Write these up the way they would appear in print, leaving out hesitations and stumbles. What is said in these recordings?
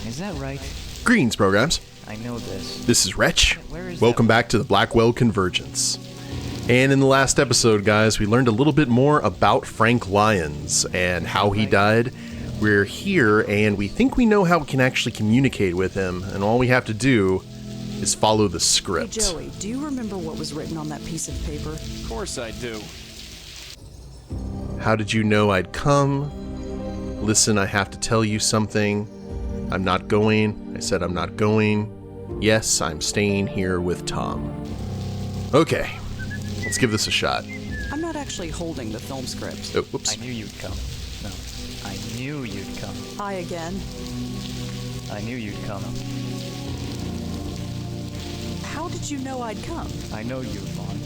is that right? Greetings, programs. I know this. This is Wretch. Where is Welcome back to the Blackwell Convergence. And in the last episode, guys, we learned a little bit more about Frank Lyons and how he died. We're here, and we think we know how we can actually communicate with him, and all we have to do is follow the script. Hey, Joey, do you remember what was written on that piece of paper? Of course I do. How did you know I'd come? Listen, I have to tell you something. I'm not going. I said I'm not going. Yes, I'm staying here with Tom. Okay, let's give this a shot. I'm not actually holding the film script. Oh, whoops. I knew you'd come. No, I knew you'd come. Hi again. I knew you'd come. How did you know I'd come? I know you, Vaughn.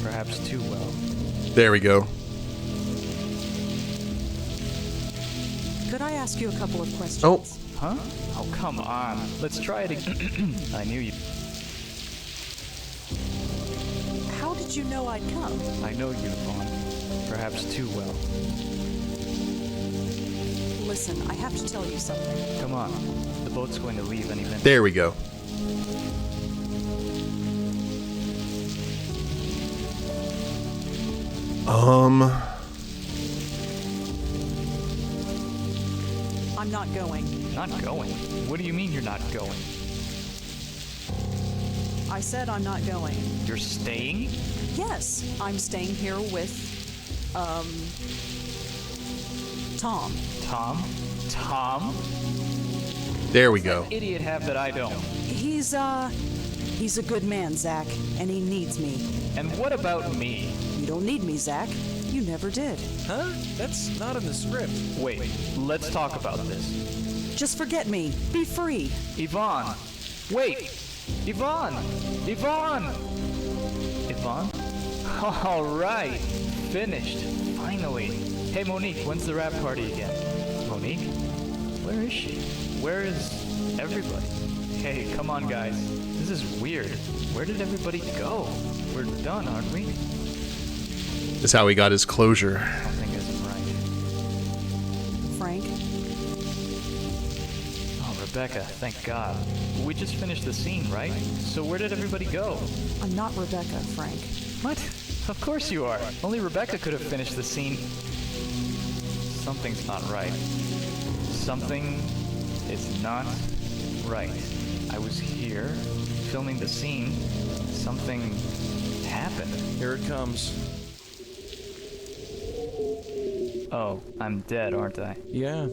Perhaps too well. There we go. Could I ask you a couple of questions? Oh. Huh? Oh, come on. Let's try it again. I knew you'd... How did you know I'd come? I know you, Vaughn. Perhaps too well. Listen, I have to tell you something. Come on. The boat's going to leave any minute. There we go. I'm not going. Not going? What do you mean you're not going? I said I'm not going. You're staying? Yes, I'm staying here with, Tom. Tom? Tom? There we go. Idiot have that I don't. He's a good man, Zach, and he needs me. And what about me? You don't need me, Zach. You never did. Huh? That's not in the script. Wait, let's talk about this. Just forget me. Be free. Yvonne! Wait! Yvonne! Yvonne! Yvonne? Alright! Finished. Finally. Hey Monique, when's the rap party again? Monique? Where is she? Where is everybody? Hey, come on guys. This is weird. Where did everybody go? We're done, aren't we? This is how he got his closure. Something isn't right. Frank? Oh, Rebecca, thank God. We just finished the scene, right? So where did everybody go? I'm not Rebecca, Frank. What? Of course you are. Only Rebecca could have finished the scene. Something's not right. Something is not right. I was here, filming the scene. Something happened. Here it comes. Oh, I'm dead, aren't I? Yeah.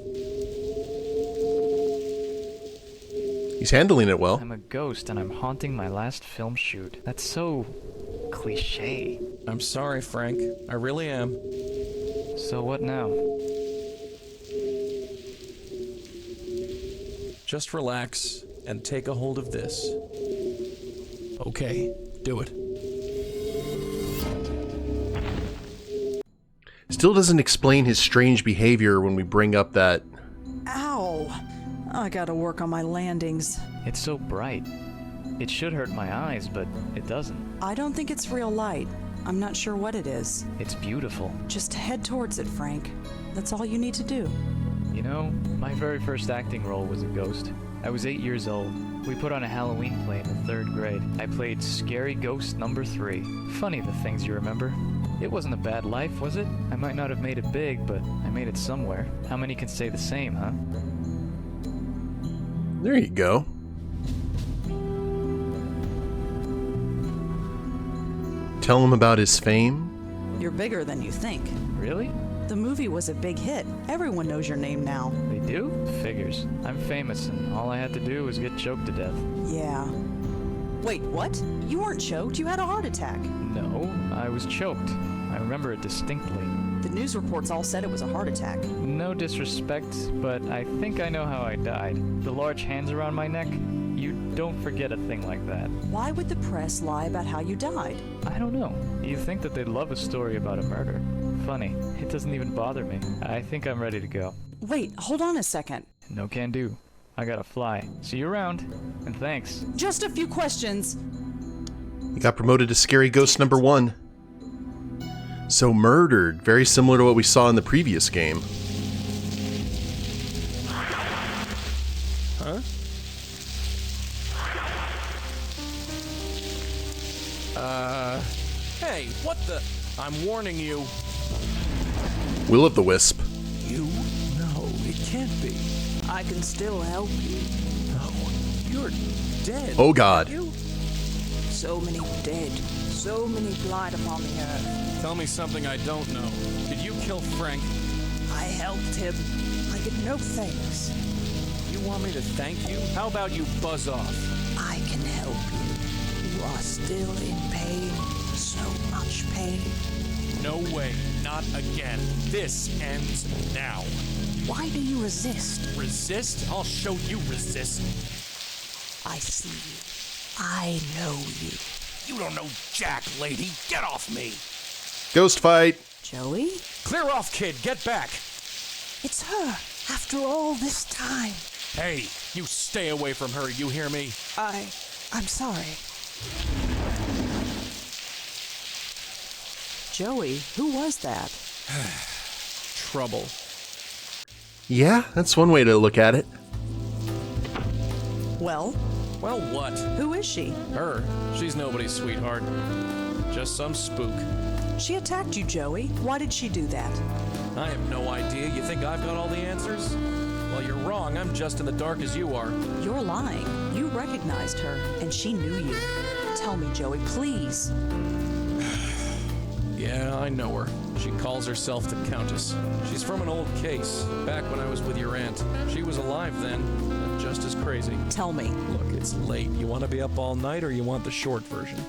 He's handling it well. I'm a ghost and I'm haunting my last film shoot. That's so cliche. I'm sorry, Frank. I really am. So what now? Just relax and take a hold of this. Okay, do it. Still doesn't explain his strange behavior when we bring up that... Ow! I gotta work on my landings. It's so bright. It should hurt my eyes, but it doesn't. I don't think it's real light. I'm not sure what it is. It's beautiful. Just head towards it, Frank. That's all you need to do. You know, my very first acting role was a ghost. I was 8 years old. We put on a Halloween play in the 3rd grade. I played Scary Ghost number 3. Funny the things you remember. It wasn't a bad life, was it? I might not have made it big, but I made it somewhere. How many can say the same, huh? There you go. Tell him about his fame. You're bigger than you think. Really? The movie was a big hit. Everyone knows your name now. They do? Figures. I'm famous, and all I had to do was get choked to death. Yeah. Wait, what? You weren't choked. You had a heart attack. No, I was choked. I remember it distinctly. The news reports all said it was a heart attack. No disrespect, but I think I know how I died. The large hands around my neck? You don't forget a thing like that. Why would the press lie about how you died? I don't know. You think that they'd love a story about a murder. Funny, it doesn't even bother me. I think I'm ready to go. Wait, hold on a second. No can do. I gotta fly. See you around. And thanks. Just a few questions. He got promoted to Scary Ghost number 1. So murdered, very similar to what we saw in the previous game. Huh? Hey, what the? I'm warning you. Will-o'-the-wisp. You? No, it can't be. I can still help you. No, you're dead. Oh, God. You? So many dead, so many blind upon the earth. Tell me something I don't know. Did you kill Frank? I helped him. I get no thanks. You want me to thank you? How about you buzz off? I can help you. You are still in pain. So much pain. No way, not again. This ends now. Why do you resist? Resist? I'll show you resist. I see you. I know you. You don't know jack, lady. Get off me. Ghost fight. Joey? Clear off, kid. Get back. It's her. After all this time. Hey, you stay away from her, you hear me? I'm sorry. Joey, who was that? Trouble. Yeah, that's one way to look at it. Well, Well, what? who is she? Her. She's nobody's sweetheart. Just some spook. She attacked you, Joey. Why did she do that? I have no idea. You think I've got all the answers? Well, you're wrong. I'm just in the dark as you are. You're lying. You recognized her, and she knew you. Tell me, Joey, please. Yeah, I know her. She calls herself the Countess. She's from an old case, back when I was with your aunt. She was alive then, and just as crazy. Tell me. Look, it's late. You want to be up all night, or you want the short version?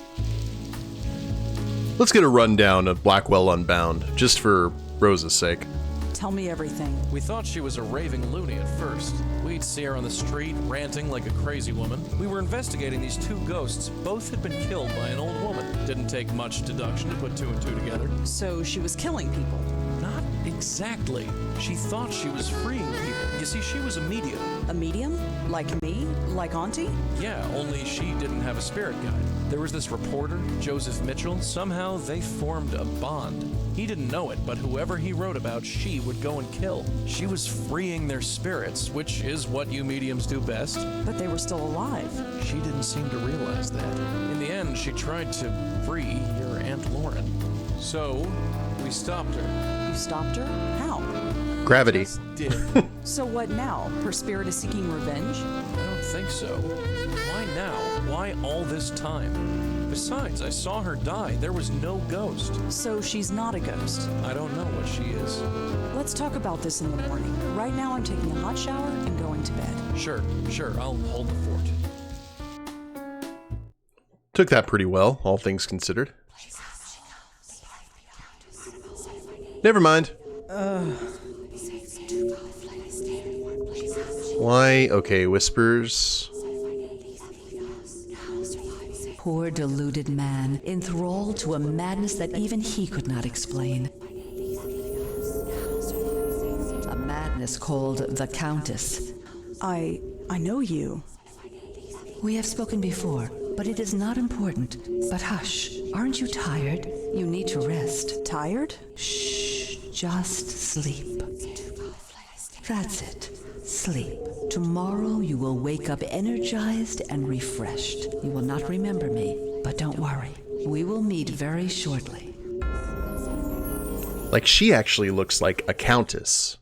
Let's get a rundown of Blackwell Unbound, just for Rosa's sake. Tell me everything. We thought she was a raving loony at first. We'd see her on the street, ranting like a crazy woman. We were investigating these two ghosts. Both had been killed by an old woman. Didn't take much deduction to put two and two together. So she was killing people. Not exactly. She thought she was freeing people. You see, she was a medium. A medium? Like me? Like Auntie? Yeah, only she didn't have a spirit guide. There was this reporter, Joseph Mitchell. Somehow they formed a bond. He didn't know it, but whoever he wrote about, she would go and kill. She was freeing their spirits, which is what you mediums do best. But they were still alive. She didn't seem to realize that. In the end, she tried to free your Aunt Lauren. So, we stopped her. You stopped her? How? Gravity. Just did. So what now? Her spirit is seeking revenge? I don't think so. Why now? Why all this time? Besides, I saw her die. There was no ghost. So she's not a ghost. I don't know what she is. Let's talk about this in the morning. Right now I'm taking a hot shower and going to bed. Sure, I'll hold the fort. Took that pretty well, all things considered. Never mind. Why? Okay, whispers. Poor deluded man, enthralled to a madness that even he could not explain. A madness called the Countess. I know you. We have spoken before, but it is not important. But hush, aren't you tired? You need to rest. Tired? Shh, just sleep. That's it. Sleep. Tomorrow you will wake up energized and refreshed. You will not remember me, but don't worry. We will meet very shortly. Like, she actually looks like a countess.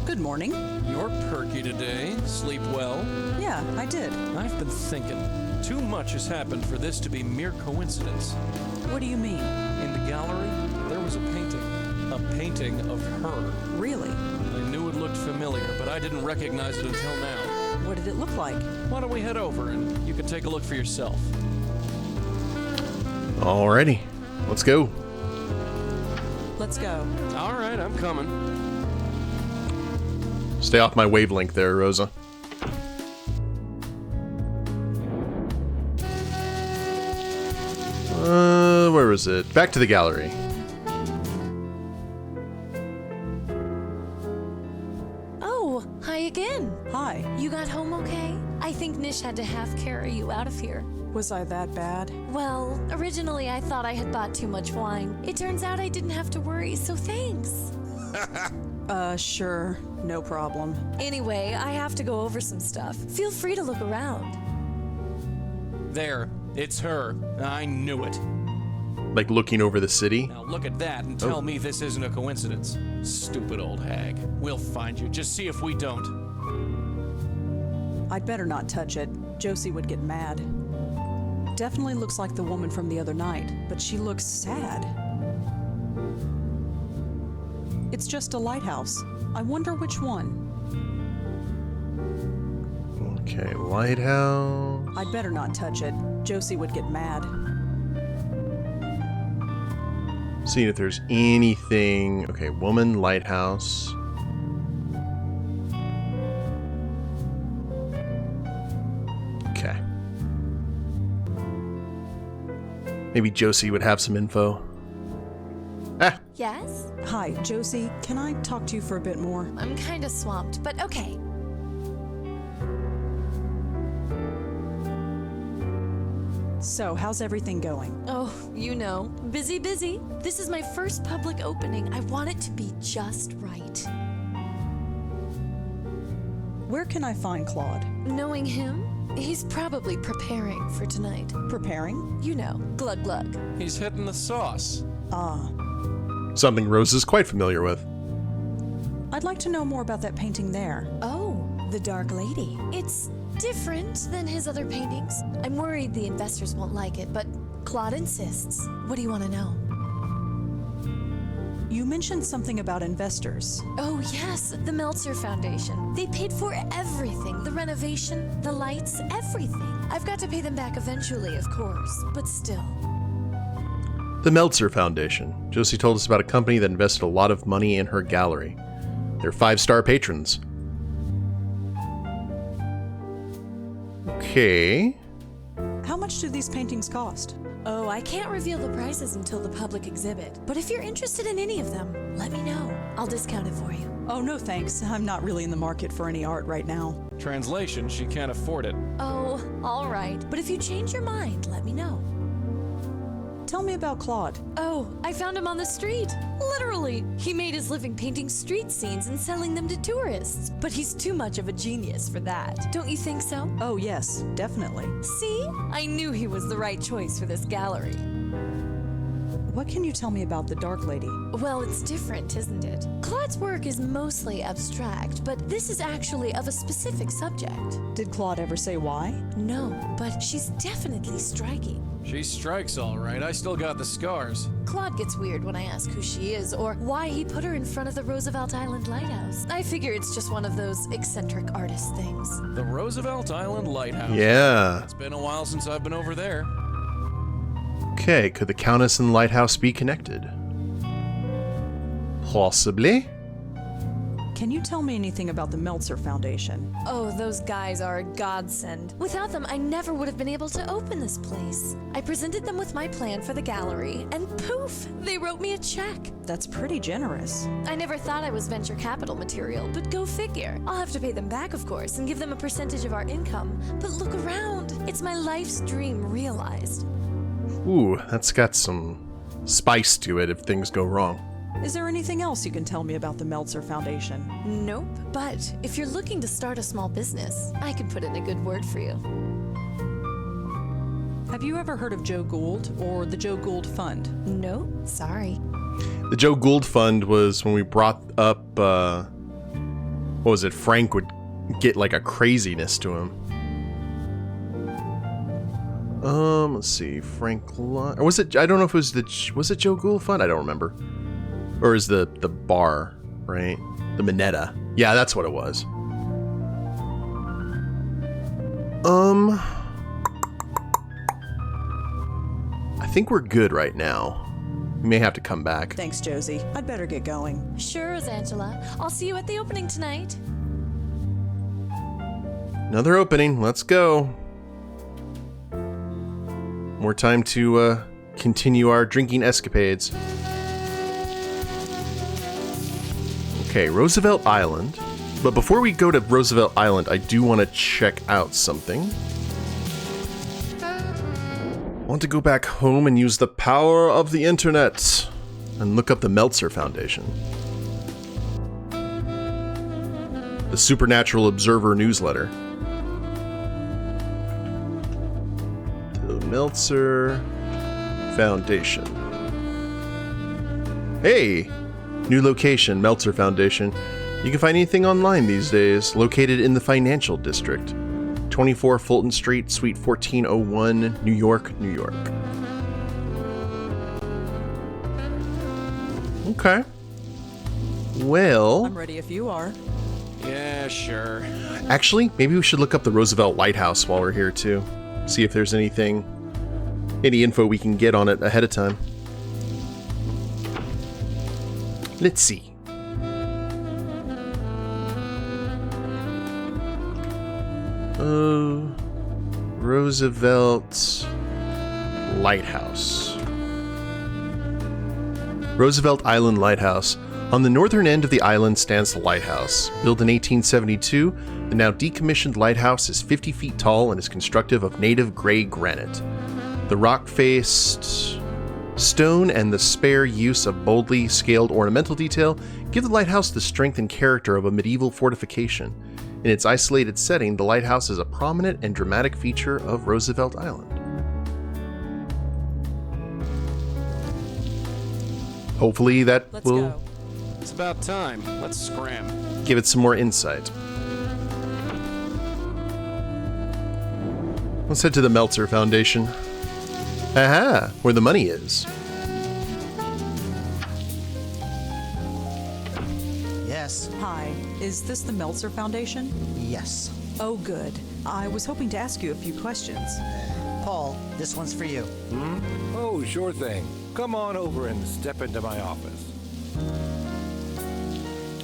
Good morning. You're perky today. Sleep well? Yeah, I did. I've been thinking. Too much has happened for this to be mere coincidence. What do you mean? In the gallery, there was a painting. A painting of her. Really? I knew it looked familiar, but I didn't recognize it until now. What did it look like? Why don't we head over and you can take a look for yourself? Alrighty, let's go. Let's go. All right, I'm coming. Stay off my wavelength there, Rosa. Where was it? Back to the gallery. Oh, hi again. Hi. You got home okay? I think Nish had to half carry you out of here. Was I that bad? Well, originally I thought I had bought too much wine. It turns out I didn't have to worry, so thanks. Sure. No problem. Anyway, I have to go over some stuff. Feel free to look around. There, it's her. I knew it. Like looking over the city? Now look at that and tell me this isn't a coincidence. Stupid old hag. We'll find you. Just see if we don't. I'd better not touch it. Josie would get mad. Definitely looks like the woman from the other night, but she looks sad. It's just a lighthouse. I wonder which one. Okay, lighthouse. I'd better not touch it. Josie would get mad. Seeing if there's anything. Okay, woman, lighthouse. Okay. Maybe Josie would have some info. Ah, Yes? Hi, Josie. Can I talk to you for a bit more? I'm kind of swamped, but okay. So, how's everything going? Oh, you know, busy, busy. This is my first public opening. I want it to be just right. Where can I find Claude? Knowing him, he's probably preparing for tonight. Preparing? You know, glug glug. He's hitting the sauce. Ah. something Rose is quite familiar with. I'd like to know more about that painting there. Oh, the Dark Lady. It's different than his other paintings. I'm worried the investors won't like it, but Claude insists. What do you want to know? You mentioned something about investors. Oh, yes, the Meltzer Foundation. They paid for everything. The renovation, the lights, everything. I've got to pay them back eventually, of course, but still. The Meltzer Foundation. Josie told us about a company that invested a lot of money in her gallery. They're 5-star patrons. Okay. How much do these paintings cost? Oh, I can't reveal the prices until the public exhibit. But if you're interested in any of them, let me know. I'll discount it for you. Oh, no thanks. I'm not really in the market for any art right now. Translation, she can't afford it. Oh, all right. But if you change your mind, let me know. Tell me about Claude. Oh, I found him on the street. Literally. He made his living painting street scenes and selling them to tourists. But he's too much of a genius for that. Don't you think so? Oh, yes, definitely. See? I knew he was the right choice for this gallery. What can you tell me about the Dark Lady? Well, it's different, isn't it? Claude's work is mostly abstract, but this is actually of a specific subject. Did Claude ever say why? No, but she's definitely striking. She strikes all right. I still got the scars. Claude gets weird when I ask who she is or why he put her in front of the Roosevelt Island Lighthouse. I figure it's just one of those eccentric artist things. The Roosevelt Island Lighthouse. Yeah. It's been a while since I've been over there. Okay, could the Countess and the Lighthouse be connected? Possibly. Can you tell me anything about the Meltzer Foundation? Oh, those guys are a godsend. Without them, I never would have been able to open this place. I presented them with my plan for the gallery, and poof, they wrote me a check. That's pretty generous. I never thought I was venture capital material, but go figure. I'll have to pay them back, of course, and give them a percentage of our income. But look around. It's my life's dream realized. Ooh, that's got some spice to it if things go wrong. Is there anything else you can tell me about the Meltzer Foundation? Nope, but if you're looking to start a small business, I can put in a good word for you. Have you ever heard of Joe Gould or the Joe Gould Fund? Nope, sorry. The Joe Gould Fund was when we brought up, what was it? Frank would get like a craziness to him. Let's see, Frank Lyons, or was it? I don't know if it was it Joe Gould Fund? I don't remember. Or is the bar, right? The Minetta. Yeah, that's what it was. I think we're good right now. We may have to come back. Thanks, Josie. I'd better get going. Sure, Angela. I'll see you at the opening tonight. Another opening. Let's go. More time to continue our drinking escapades. Okay, Roosevelt Island. But before we go to Roosevelt Island, I do want to check out something. I want to go back home and use the power of the internet and look up the Meltzer Foundation. the Supernatural Observer newsletter. The Meltzer Foundation. Hey! New location, Meltzer Foundation. You can find anything online these days, located in the Financial District. 24 Fulton Street, Suite 1401, New York, New York. Okay. Well... I'm ready if you are. Yeah, sure. Actually, maybe we should look up the Roosevelt Lighthouse while we're here, too. See if there's any info we can get on it ahead of time. Let's see. Roosevelt Lighthouse. Roosevelt Island Lighthouse. On the northern end of the island stands the lighthouse. Built in 1872, the now decommissioned lighthouse is 50 feet tall and is constructed of native gray granite. The rock-faced stone and the spare use of boldly scaled ornamental detail give the lighthouse the strength and character of a medieval fortification. In its isolated setting, the lighthouse is a prominent and dramatic feature of Roosevelt Island. Hopefully that Let's will go. It's about time. Let's scram. give it some more insight. Let's head to the Meltzer Foundation. Aha, where the money is. Yes. Hi, is this the Meltzer Foundation? Yes. Oh, good. I was hoping to ask you a few questions. Paul, this one's for you. Oh, sure thing. Come on over and step into my office.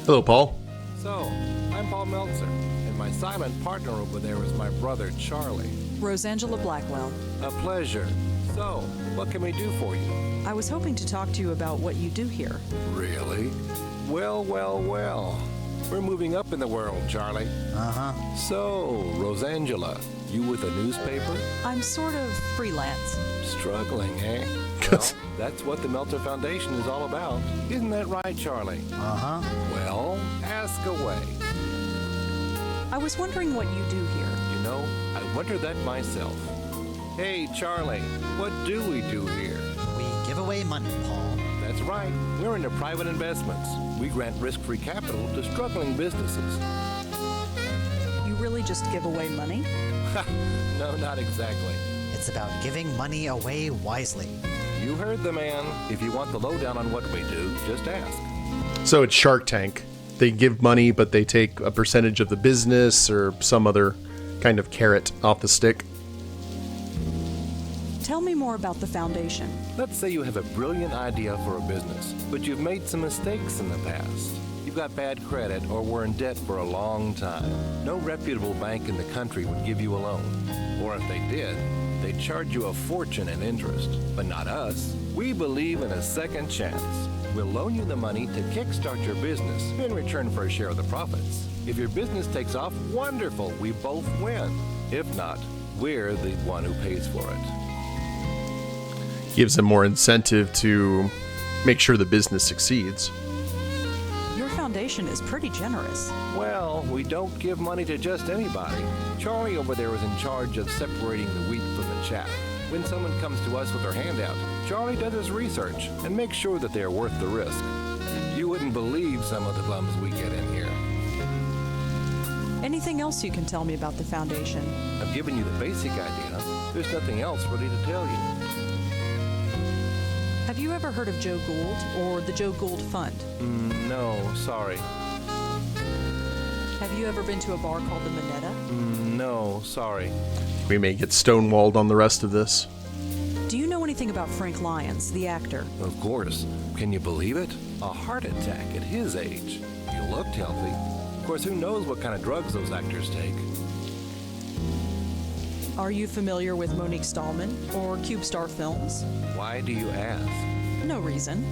Hello, Paul. So, I'm Paul Meltzer, and my silent partner over there is my brother, Charlie. Rosangela Blackwell. A pleasure. So, what can we do for you? I was hoping to talk to you about what you do here. Really? Well, well, well. We're moving up in the world, Charlie. Uh-huh. So, Rosangela, you with a newspaper? I'm sort of freelance. Struggling, eh? Well, that's what the Meltzer Foundation is all about. Isn't that right, Charlie? Uh-huh. Well, ask away. I was wondering what you do here. You know, I wonder that myself. Hey, Charlie, what do we do here? We give away money, Paul. That's right. We're into private investments. We grant risk-free capital to struggling businesses. You really just give away money? No, not exactly. It's about giving money away wisely. You heard the man. If you want the lowdown on what we do, just ask. So it's Shark Tank. They give money, but they take a percentage of the business or some other kind of carrot off the stick. Tell me more about the foundation. Let's say you have a brilliant idea for a business, but you've made some mistakes in the past. You've got bad credit or were in debt for a long time. No reputable bank in the country would give you a loan. Or if they did, they'd charge you a fortune in interest. But not us. We believe in a second chance. We'll loan you the money to kickstart your business in return for a share of the profits. If your business takes off, wonderful, we both win. If not, we're the one who pays for it. Gives them more incentive to make sure the business succeeds. Your foundation is pretty generous. Well, we don't give money to just anybody. Charlie over there is in charge of separating the wheat from the chaff. When someone comes to us with their hand out, Charlie does his research and makes sure that they are worth the risk. You wouldn't believe some of the bums we get in here. Anything else you can tell me about the foundation? I've given you the basic idea. There's nothing else really to tell you. Have you ever heard of Joe Gould or the Joe Gould Fund? No, sorry. Have you ever been to a bar called the Minetta? No, sorry. We may get stonewalled on the rest of this. Do you know anything about Frank Lyons, the actor? Of course. Can you believe it? A heart attack at his age. He looked healthy. Of course, who knows what kind of drugs those actors take? Are you familiar with Monique Stallman or CubeStar Films? Why do you ask? No reason.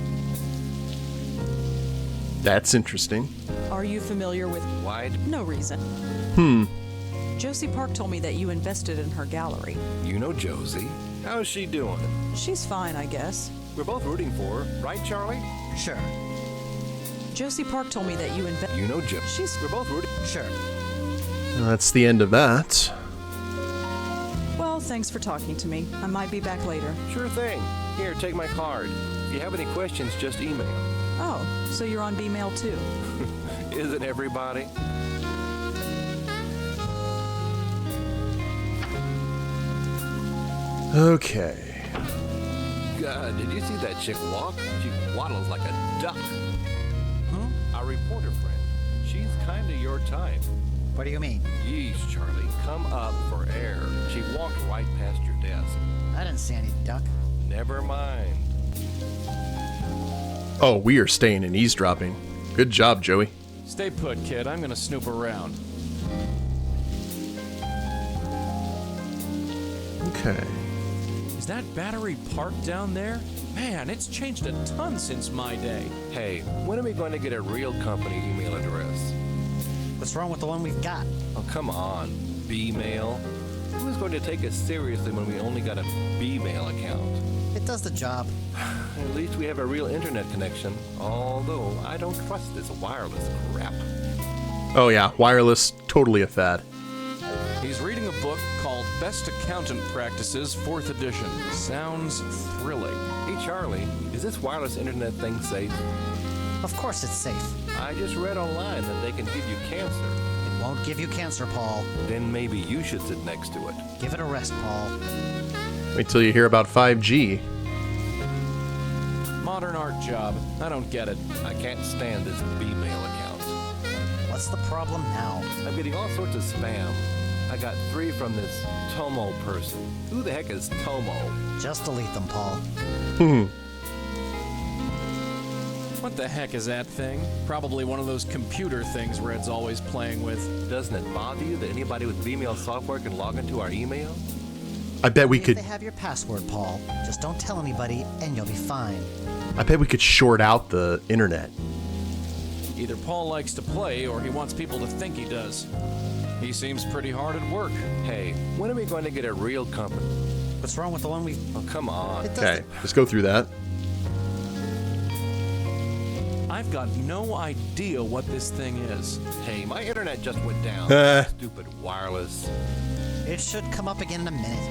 That's interesting. Are you familiar with... Why? No reason. Josie Park told me that you invested in her gallery. You know Josie. How's she doing? She's fine, I guess. We're both rooting for her, right, Charlie? Sure. Josie Park told me that you invest. You know Jim. We're both rooting. Sure. That's the end of that. Well, thanks for talking to me. I might be back later. Sure thing. Here, take my card. If you have any questions, just email. Oh, so you're on B-mail too? Isn't everybody? Okay. God, did you see that chick walk? She waddles like a duck. Our reporter friend. She's kinda your type. What do you mean? Yeesh, Charlie. Come up for air. She walked right past your desk. I didn't see any duck. Never mind. Oh, we are staying in eavesdropping. Good job, Joey. Stay put, kid. I'm gonna snoop around. Okay. Is that battery parked down there? Man, it's changed a ton since my day. Hey, when are we going to get a real company email address? What's wrong with the one we've got? Oh, come on. B-mail? Who's going to take us seriously when we only got a B-mail account? It does the job. At least we have a real internet connection, although I don't trust this wireless crap. Oh yeah, wireless, totally a fad. He's reading a book called Best Accountant Practices, 4th edition. Sounds thrilling. Hey, Charlie, is this wireless internet thing safe? Of course it's safe. I just read online that they can give you cancer. It won't give you cancer, Paul. Then maybe you should sit next to it. Give it a rest, Paul. Wait till you hear about 5G. Modern art job. I don't get it. I can't stand this B-mail account. What's the problem now? I'm getting all sorts of spam. I got 3 from this Tomo person. Who the heck is Tomo? Just delete them, Paul. What the heck is that thing? Probably one of those computer things Red's always playing with. Doesn't it bother you that anybody with B-mail software can log into our email? I bet we If could they have your password, Paul. Just don't tell anybody, and you'll be fine. short out the internet. Either Paul likes to play, or he wants people to think he does. He seems pretty hard at work. Hey, when are we going to get a real company? What's wrong with the one we've... Oh, come on. It does Okay, let's go through that. I've got no idea what this thing is. Hey, my internet just went down. Stupid wireless. It should come up again in a minute.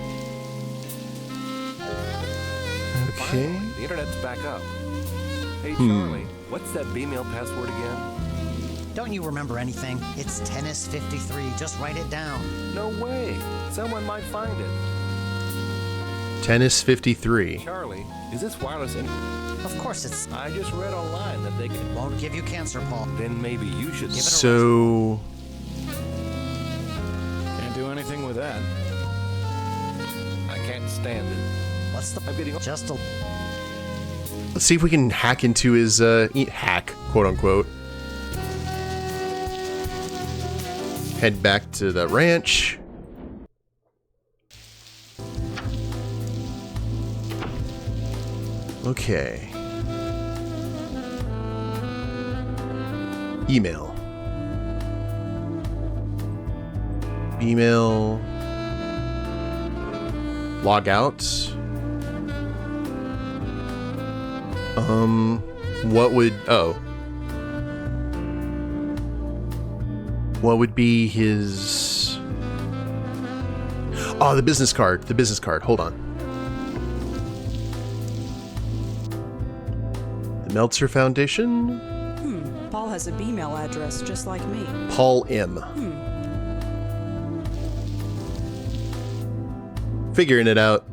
Okay. Finally, the internet's back up. Hey, Charlie, what's that B-mail password again? Don't you remember anything? It's Tennis 53. Just write it down. No way. Someone might find it. Tennis 53. Charlie, is this wireless Of course it's... I just read online that they can... Won't give you cancer, Paul. Then maybe you should... Give it a So, Can't do anything with that. I can't stand it. What's the... I'm getting... Just a... let's see if we can hack into his, hack, quote unquote. Head back to the ranch. Okay. Email. Email. Log out. What would... oh. What would be his... oh, the business card. The business card. Hold on. The Meltzer Foundation. Paul has a B-mail address just like me. Paul M. Figuring it out.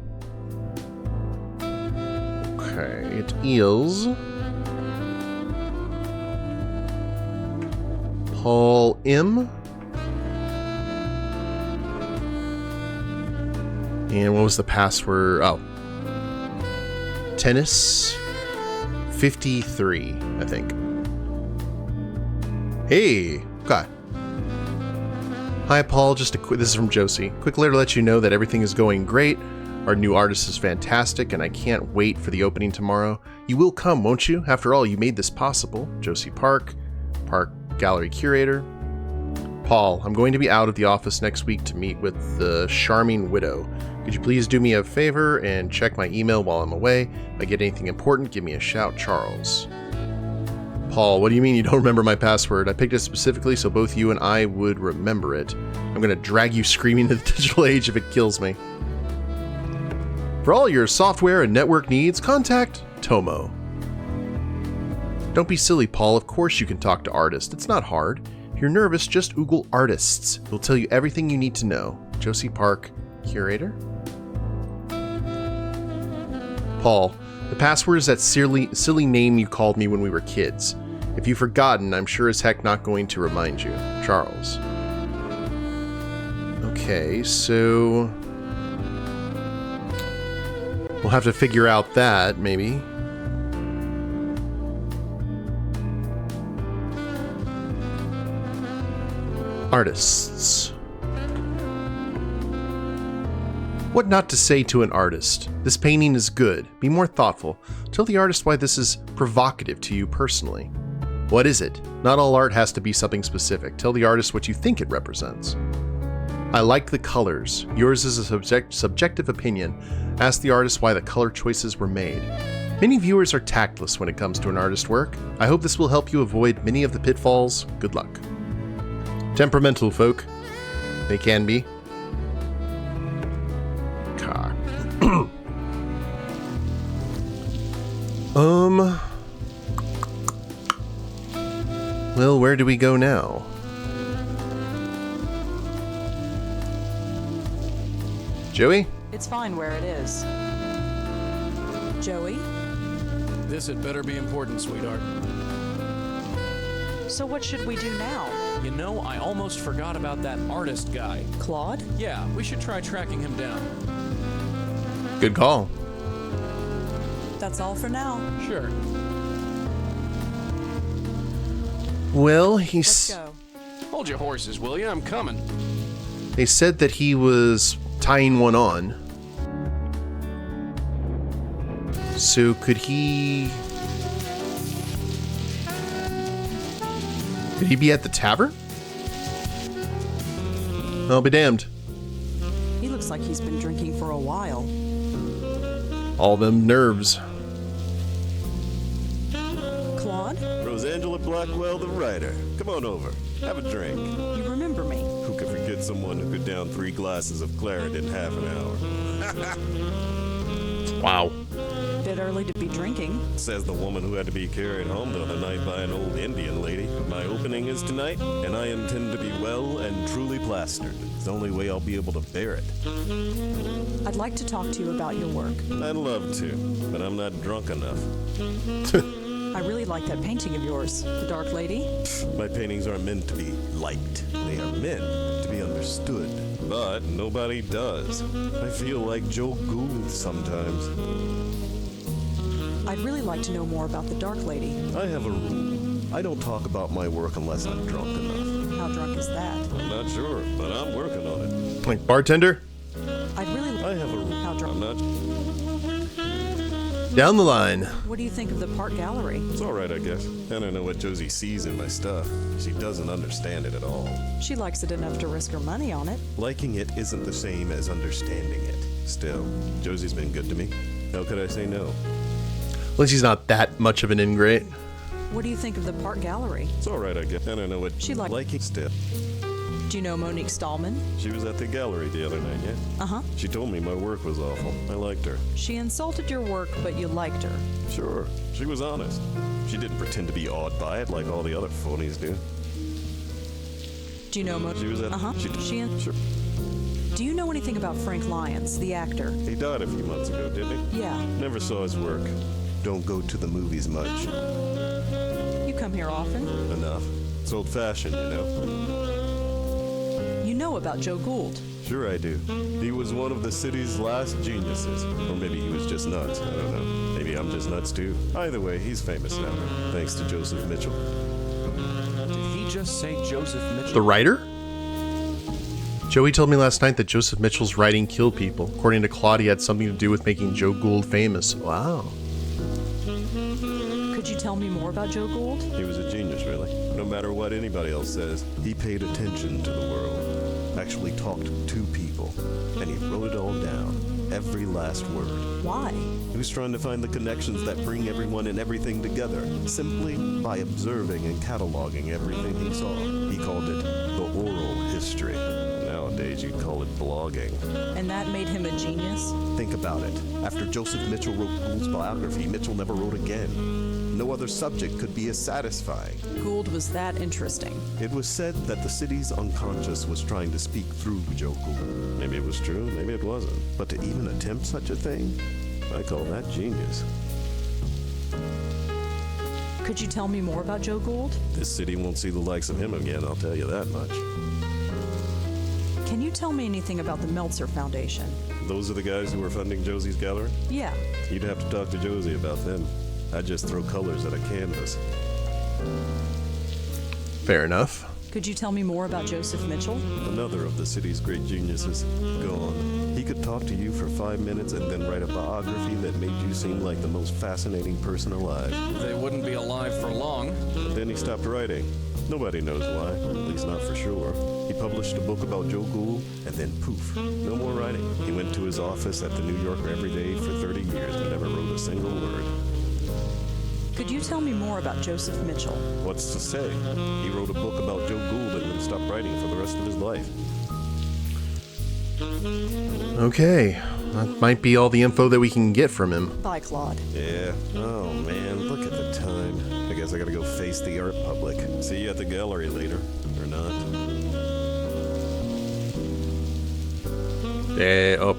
Okay, it is Paul M. And what was the password? Oh. Tennis 53, I think. Hey, okay. Hi, Paul. Just a quick. This is from Josie. Quick letter to let you know that everything is going great. Our new artist is fantastic, and I can't wait for the opening tomorrow. You will come, won't you? After all, you made this possible. Josie Park, Park Gallery Curator. Paul, I'm going to be out of the office next week to meet with the charming widow. Could you please do me a favor and check my email while I'm away? If I get anything important, give me a shout, Charles. Paul, what do you mean you don't remember my password? I picked it specifically so both you and I would remember it. I'm gonna drag you screaming to the digital age if it kills me. For all your software and network needs, contact Tomo. Don't be silly, Paul. Of course you can talk to artists. It's not hard. If you're nervous, just Google artists. It'll tell you everything you need to know. Josie Park, curator? Paul, the password is that silly name you called me when we were kids. If you've forgotten, I'm sure as heck not going to remind you. Charles. Okay, so... we'll have to figure out that, maybe. Artists. What not to say to an artist? This painting is good. Be more thoughtful. Tell the artist why this is provocative to you personally. What is it? Not all art has to be something specific. Tell the artist what you think it represents. I like the colors. Yours is a subjective opinion. Ask the artist why the color choices were made. Many viewers are tactless when it comes to an artist's work. I hope this will help you avoid many of the pitfalls. Good luck. Temperamental folk. They can be. Car. Well, where do we go now? Joey? It's fine where it is. Joey? This had better be important, sweetheart. So what should we do now? You know, I almost forgot about that artist guy. Claude? Yeah, we should try tracking him down. Good call. That's all for now. Sure. Well, Let's go. Hold your horses, will you? I'm coming. They said that he was tying one on. So could he... could he be at the tavern? I'll be damned. He looks like he's been drinking for a while. All them nerves. Claude? Rosangela Blackwell, the writer. Come on over. Have a drink. You remember me? Who could forget someone who could down 3 glasses of claret in half an hour? Wow. Bit early to be drinking. Says the woman who had to be carried home the other night by an old Indian lady. My opening is tonight, and I intend to be well and truly plastered. It's the only way I'll be able to bear it. I'd like to talk to you about your work. I'd love to, but I'm not drunk enough. I really like that painting of yours, The Dark Lady. My paintings aren't meant to be liked. They are meant to be understood. But nobody does. I feel like Joe Gould sometimes. I'd really like to know more about The Dark Lady. I have a rule. I don't talk about my work unless I'm drunk enough. How drunk is that? I'm not sure, but I'm working on it. Like bartender? I have a rule. How drunk? I'm not... Down the line. What do you think of the Park Gallery? It's all right, I guess. I don't know what Josie sees in my stuff. She doesn't understand it at all. She likes it enough to risk her money on it. Liking it isn't the same as understanding it. Still, Josie's been good to me. How could I say no? At least he's not that much of an ingrate. What do you think of the Park Gallery? It's all right, I guess. I don't know what She like- liking still. Do you know Monique Stallman? She was at the gallery the other night, yeah? Uh-huh. She told me my work was awful. I liked her. She insulted your work, but you liked her. Sure, she was honest. She didn't pretend to be awed by it like all the other phonies do. Do you know Monique? She was at... Uh-huh. Sure. Do you know anything about Frank Lyons, the actor? He died a few months ago, didn't he? Yeah. Never saw his work. Don't go to the movies much. You come here often? Enough. It's old-fashioned, you know. You know about Joe Gould. Sure I do. He was one of the city's last geniuses. Or maybe he was just nuts. I don't know. Maybe I'm just nuts too. Either way, he's famous now. Thanks to Joseph Mitchell. Did he just say Joseph Mitchell? The writer? Joey told me last night that Joseph Mitchell's writing killed people. According to Claude, he had something to do with making Joe Gould famous. Wow. Could you tell me more about Joe Gould? He was a genius, really. No matter what anybody else says, he paid attention to the world. Actually talked to people. And he wrote it all down. every last word. Why? He was trying to find the connections that bring everyone and everything together, simply by observing and cataloging everything he saw. He called it the oral history. Nowadays, you'd call it blogging. And that made him a genius? Think about it. After Joseph Mitchell wrote Gould's biography, Mitchell never wrote again. No other subject could be as satisfying. Gould was that interesting. It was said that the city's unconscious was trying to speak through Joe Gould. Maybe it was true, maybe it wasn't. But to even attempt such a thing, I call that genius. Could you tell me more about Joe Gould? This city won't see the likes of him again, I'll tell you that much. Can you tell me anything about the Meltzer Foundation? Those are the guys who were funding Josie's gallery? Yeah. You'd have to talk to Josie about them. I'd just throw colors at a canvas. Fair enough. Could you tell me more about Joseph Mitchell? Another of the city's great geniuses. Gone. He could talk to you for 5 minutes and then write a biography that made you seem like the most fascinating person alive. They wouldn't be alive for long. But then he stopped writing. Nobody knows why, at least not for sure. He published a book about Joe Gould, and then poof, no more writing. He went to his office at the New Yorker every day for 30 years but never wrote a single word. Could you tell me more about Joseph Mitchell? What's to say? He wrote a book about Joe Gould and then stopped writing for the rest of his life. Okay, that might be all the info that we can get from him. Bye, Claude. Yeah. Oh, man, look at the time. I guess I gotta go face the art public. See you at the gallery later. Or not.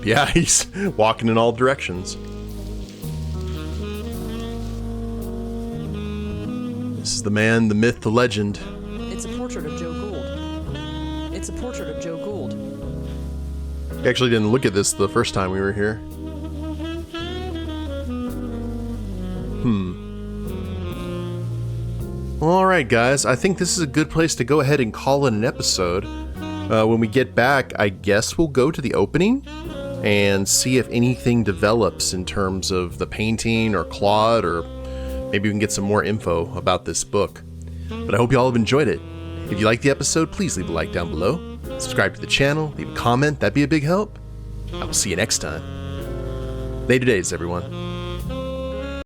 Yeah, he's walking in all directions. This is the man, the myth, the legend. It's a portrait of Joe Gould. It's a portrait of Joe Gould. We actually didn't look at this the first time we were here. Well, alright guys, I think this is a good place to go ahead and call it an episode. When we get back, I guess we'll go to the opening and see if anything develops in terms of the painting or Claude, or maybe we can get some more info about this book. But I hope you all have enjoyed it. If you liked the episode, please leave a like down below. Subscribe to the channel, leave a comment, that'd be a big help. I will see you next time. Later days, everyone.